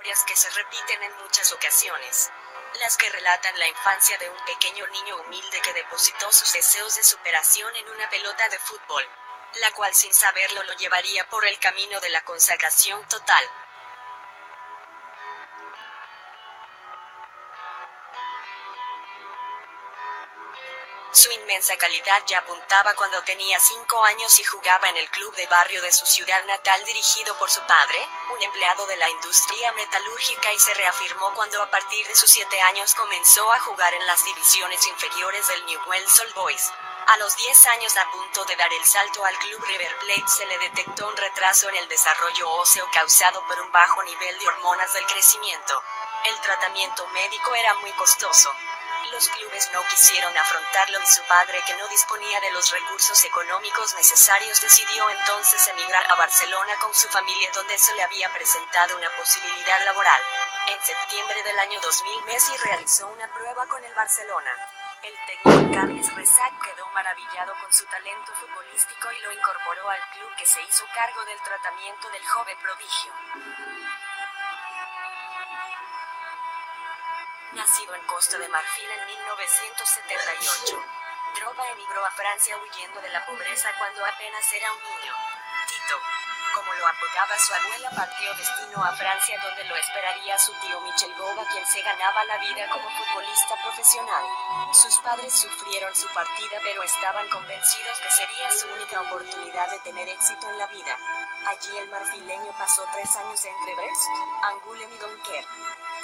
historias que se repiten en muchas ocasiones. Las que relatan la infancia de un pequeño niño humilde que depositó sus deseos de superación en una pelota de fútbol, la cual sin saberlo lo llevaría por el camino de la consagración total. Su inmensa calidad ya apuntaba cuando tenía 5 años y jugaba en el club de barrio de su ciudad natal dirigido por su padre, un empleado de la industria metalúrgica, y se reafirmó cuando a partir de sus 7 años comenzó a jugar en las divisiones inferiores del Newell's Old Boys. A los 10 años, a punto de dar el salto al club River Plate, se le detectó un retraso en el desarrollo óseo causado por un bajo nivel de hormonas del crecimiento. El tratamiento médico era muy costoso. Los clubes no quisieron afrontarlo y su padre, que no disponía de los recursos económicos necesarios, decidió entonces emigrar a Barcelona con su familia, donde se le había presentado una posibilidad laboral. En septiembre del año 2000, Messi realizó una prueba con el Barcelona. El técnico Carles Rexach quedó maravillado con su talento futbolístico y lo incorporó al club, que se hizo cargo del tratamiento del joven prodigio. Nacido en Costa de Marfil en 1978, Drogba emigró a Francia huyendo de la pobreza cuando apenas era un niño. Tito, como lo apodaba su abuela, partió destino a Francia, donde lo esperaría su tío Michel Goba, quien se ganaba la vida como futbolista profesional. Sus padres sufrieron su partida, pero estaban convencidos que sería su única oportunidad de tener éxito en la vida. Allí el marfileño pasó 3 años entre Brest, Angoulême y Dunkerque.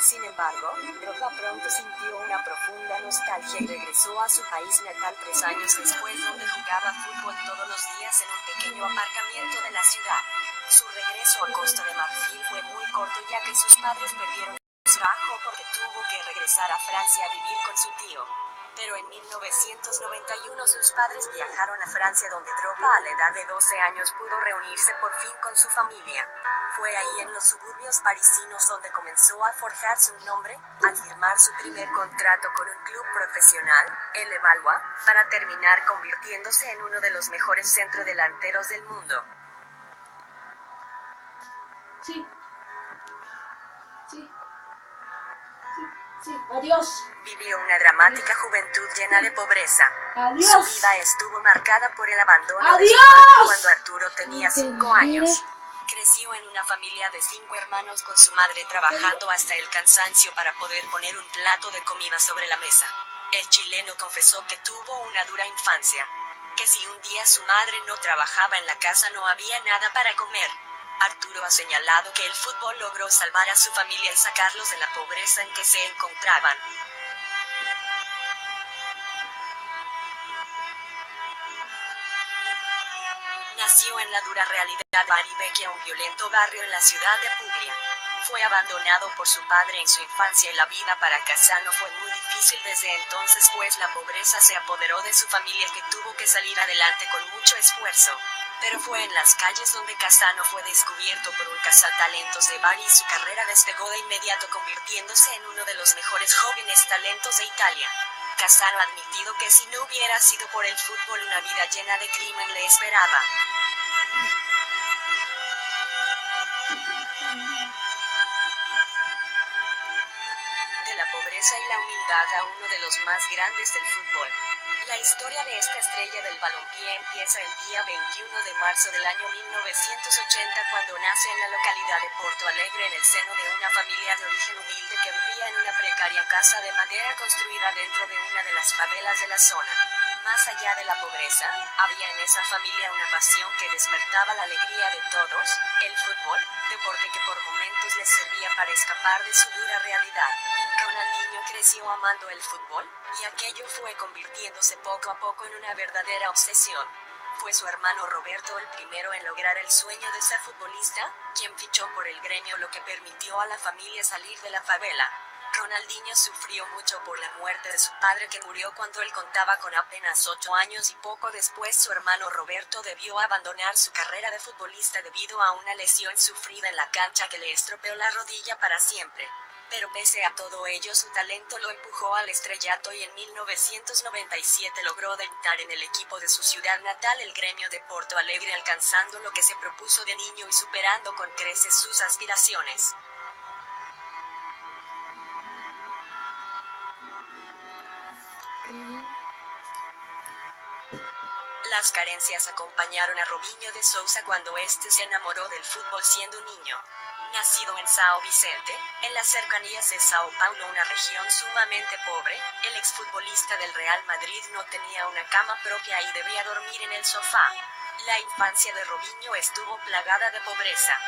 Sin embargo, Drogba pronto sintió una profunda nostalgia y regresó a su país natal 3 años después, donde jugaba fútbol todos los días en un pequeño aparcamiento de la ciudad. Su regreso a Costa de Marfil fue muy corto, ya que sus padres perdieron su trabajo porque tuvo que regresar a Francia a vivir con su tío. Pero en 1991 sus padres viajaron a Francia, donde Drogba, a la edad de 12 años, pudo reunirse por fin con su familia. Fue ahí, en los suburbios parisinos, donde comenzó a forjarse un nombre, al firmar su primer contrato con un club profesional, el Levallois, para terminar convirtiéndose en uno de los mejores centrodelanteros del mundo. Sí. Sí. Sí, adiós. Vivió una dramática juventud llena de pobreza. Adiós. Su vida estuvo marcada por el abandono de su ¡Adiós! padre cuando Arturo tenía 5 años. Creció en una familia de 5 hermanos, con su madre trabajando hasta el cansancio para poder poner un plato de comida sobre la mesa. El chileno confesó que tuvo una dura infancia, que si un día su madre no trabajaba en la casa no había nada para comer. Arturo ha señalado que el fútbol logró salvar a su familia y sacarlos de la pobreza en que se encontraban. Nació en la dura realidad de Bari Vecchia, un violento barrio en la ciudad de Puglia. Fue abandonado por su padre en su infancia y la vida para Cassano fue muy difícil desde entonces, pues la pobreza se apoderó de su familia, que tuvo que salir adelante con mucho esfuerzo. Pero fue en las calles donde Cassano fue descubierto por un cazatalentos de Bari y su carrera despegó de inmediato, convirtiéndose en uno de los mejores jóvenes talentos de Italia. Cassano ha admitido que si no hubiera sido por el fútbol, una vida llena de crimen le esperaba. De la pobreza y la humildad a uno de los más grandes del fútbol. La historia de esta estrella del balompié empieza el día 21 de marzo del año 1980, cuando nace en la localidad de Porto Alegre, en el seno de una familia de origen humilde que vivía en una precaria casa de madera construida dentro de una de las favelas de la zona. Más allá de la pobreza, había en esa familia una pasión que despertaba la alegría de todos: el fútbol, deporte que por momentos les servía para escapar de su dura realidad. Ronaldinho creció amando el fútbol, y aquello fue convirtiéndose poco a poco en una verdadera obsesión. Fue su hermano Roberto el primero en lograr el sueño de ser futbolista, quien fichó por el gremio, lo que permitió a la familia salir de la favela. Ronaldinho sufrió mucho por la muerte de su padre, que murió cuando él contaba con apenas 8 años, y poco después su hermano Roberto debió abandonar su carrera de futbolista debido a una lesión sufrida en la cancha que le estropeó la rodilla para siempre. Pero pese a todo ello, su talento lo empujó al estrellato y en 1997 logró debutar en el equipo de su ciudad natal, el gremio de Porto Alegre, alcanzando lo que se propuso de niño y superando con creces sus aspiraciones. Las carencias acompañaron a Robinho de Sousa cuando éste se enamoró del fútbol siendo un niño. Nacido en São Vicente, en las cercanías de Sao Paulo, una región sumamente pobre, el exfutbolista del Real Madrid no tenía una cama propia y debía dormir en el sofá. La infancia de Robinho estuvo plagada de pobreza.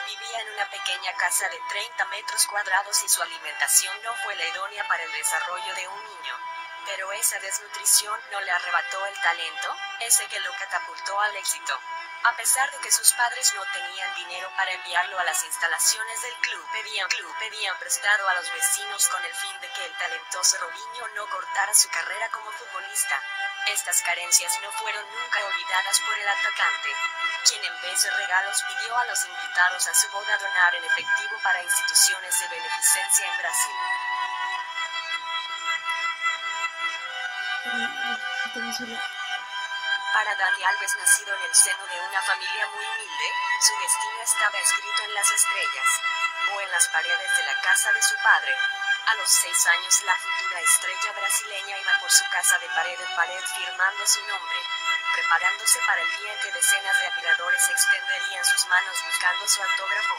Vivía en una pequeña casa de 30 metros cuadrados y su alimentación no fue la idónea para el desarrollo de un niño. Pero esa desnutrición no le arrebató el talento, ese que lo catapultó al éxito. A pesar de que sus padres no tenían dinero para enviarlo a las instalaciones del club, pedían prestado a los vecinos con el fin de que el talentoso Robinho no cortara su carrera como futbolista. Estas carencias no fueron nunca olvidadas por el atacante, quien en vez de regalos pidió a los invitados a su boda donar en efectivo para instituciones de beneficencia en Brasil. Para Dani Alves, nacido en el seno de una familia muy humilde, su destino estaba escrito en las estrellas, o en las paredes de la casa de su padre. A los 6 años la futura estrella brasileña iba por su casa de pared en pared firmando su nombre, preparándose para el día en que decenas de admiradores extenderían sus manos buscando su autógrafo.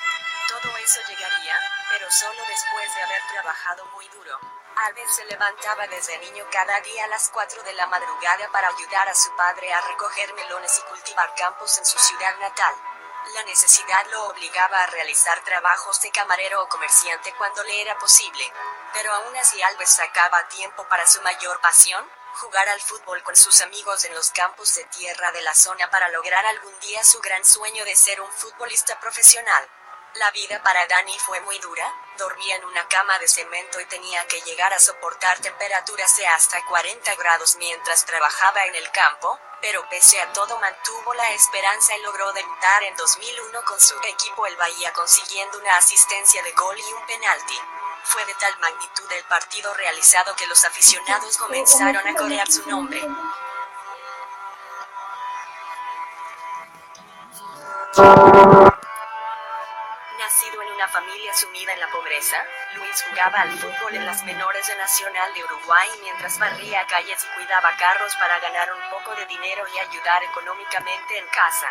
Todo eso llegaría, pero solo después de haber trabajado muy duro. Alves se levantaba desde niño cada día a las 4 de la madrugada para ayudar a su padre a recoger melones y cultivar campos en su ciudad natal. La necesidad lo obligaba a realizar trabajos de camarero o comerciante cuando le era posible. Pero aún así Alves sacaba tiempo para su mayor pasión, jugar al fútbol con sus amigos en los campos de tierra de la zona para lograr algún día su gran sueño de ser un futbolista profesional. La vida para Dani fue muy dura, dormía en una cama de cemento y tenía que llegar a soportar temperaturas de hasta 40 grados mientras trabajaba en el campo, pero pese a todo mantuvo la esperanza y logró debutar en 2001 con su equipo el Bahía consiguiendo una asistencia de gol y un penalti. Fue de tal magnitud el partido realizado que los aficionados comenzaron a corear su nombre. Nacido en una familia sumida en la pobreza, Luis jugaba al fútbol en las menores de Nacional de Uruguay mientras barría calles y cuidaba carros para ganar un poco de dinero y ayudar económicamente en casa.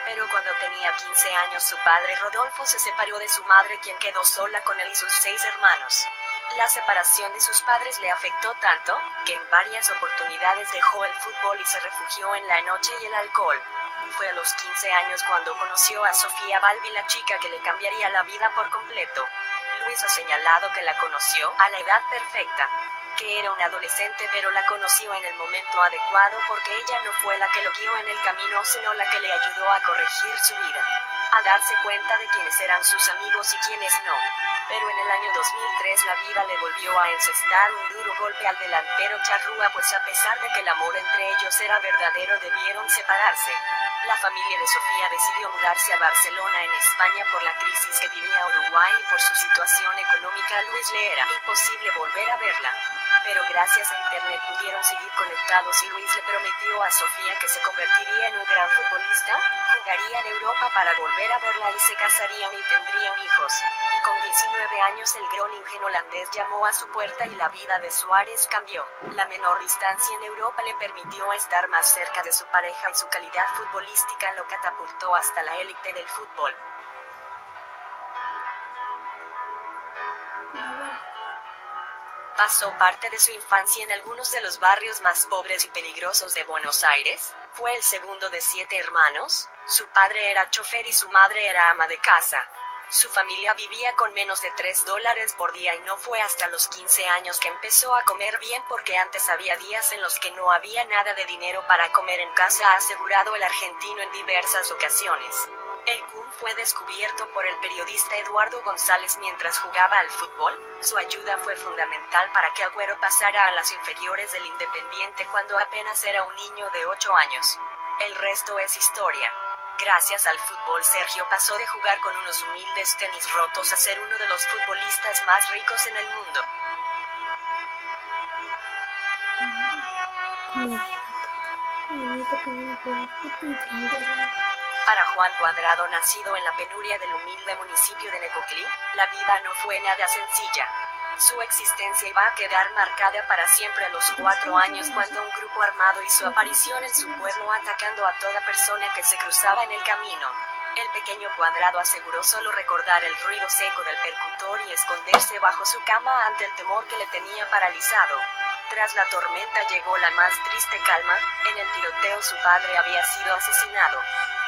Pero cuando tenía 15 años su padre Rodolfo se separó de su madre, quien quedó sola con él y sus 6 hermanos. La separación de sus padres le afectó tanto, que en varias oportunidades dejó el fútbol y se refugió en la noche y el alcohol. Fue a los 15 años cuando conoció a Sofía Balbi, la chica que le cambiaría la vida por completo. Luis ha señalado que la conoció a la edad perfecta, que era un adolescente, pero la conoció en el momento adecuado porque ella no fue la que lo guió en el camino, sino la que le ayudó a corregir su vida, a darse cuenta de quiénes eran sus amigos y quiénes no. Pero en el año 2003 la vida le volvió a encestar un duro golpe al delantero charrúa, pues a pesar de que el amor entre ellos era verdadero debieron separarse. La familia de Sofía decidió mudarse a Barcelona en España por la crisis que vivía Uruguay y por su situación económica. A Luis le era imposible volver a verla. Pero gracias a internet pudieron seguir conectados y Luis le prometió a Sofía que se convertiría en un gran futbolista, jugaría en Europa para volver a verla y se casarían y tendrían hijos. Con 19 años el Groningen holandés llamó a su puerta y la vida de Suárez cambió. La menor distancia en Europa le permitió estar más cerca de su pareja y su calidad futbolística lo catapultó hasta la élite del fútbol. Pasó parte de su infancia en algunos de los barrios más pobres y peligrosos de Buenos Aires. Fue el segundo de 7 hermanos. Su padre era chofer y su madre era ama de casa. Su familia vivía con menos de $3 por día y no fue hasta los 15 años que empezó a comer bien, porque antes había días en los que no había nada de dinero para comer en casa, ha asegurado el argentino en diversas ocasiones. El Kun fue descubierto por el periodista Eduardo González mientras jugaba al fútbol. Su ayuda fue fundamental para que Agüero pasara a las inferiores del Independiente cuando apenas era un niño de 8 años. El resto es historia. Gracias al fútbol, Sergio pasó de jugar con unos humildes tenis rotos a ser uno de los futbolistas más ricos en el mundo. Para Juan Cuadrado, nacido en la penuria del humilde municipio de Necoclí, la vida no fue nada sencilla. Su existencia iba a quedar marcada para siempre a los 4 años cuando un grupo armado hizo aparición en su pueblo atacando a toda persona que se cruzaba en el camino. El pequeño Cuadrado aseguró solo recordar el ruido seco del percutor y esconderse bajo su cama ante el temor que le tenía paralizado. Tras la tormenta llegó la más triste calma. En el tiroteo su padre había sido asesinado.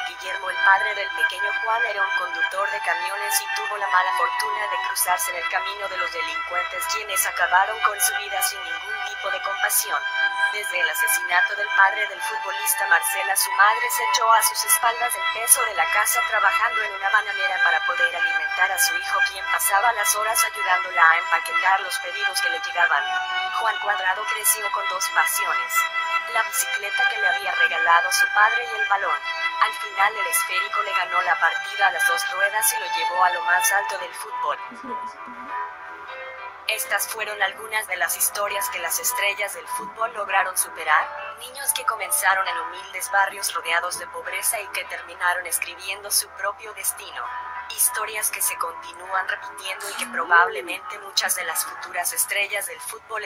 Guillermo, el padre del pequeño Juan, era un conductor de camiones y tuvo la mala fortuna de cruzarse en el camino de los delincuentes, quienes acabaron con su vida sin ningún tipo de compasión. Desde el asesinato del padre del futbolista Marcela, su madre se echó a sus espaldas el peso de la casa trabajando en una bananera para poder alimentar a su hijo, quien pasaba las horas ayudándola a empaquetar los pedidos que le llegaban. Juan Cuadrado creció con dos pasiones: la bicicleta que le había regalado su padre y el balón. Al final el esférico le ganó la partida a las dos ruedas y lo llevó a lo más alto del fútbol. Estas fueron algunas de las historias que las estrellas del fútbol lograron superar, niños que comenzaron en humildes barrios rodeados de pobreza y que terminaron escribiendo su propio destino. Historias que se continúan repitiendo y que probablemente muchas de las futuras estrellas del fútbol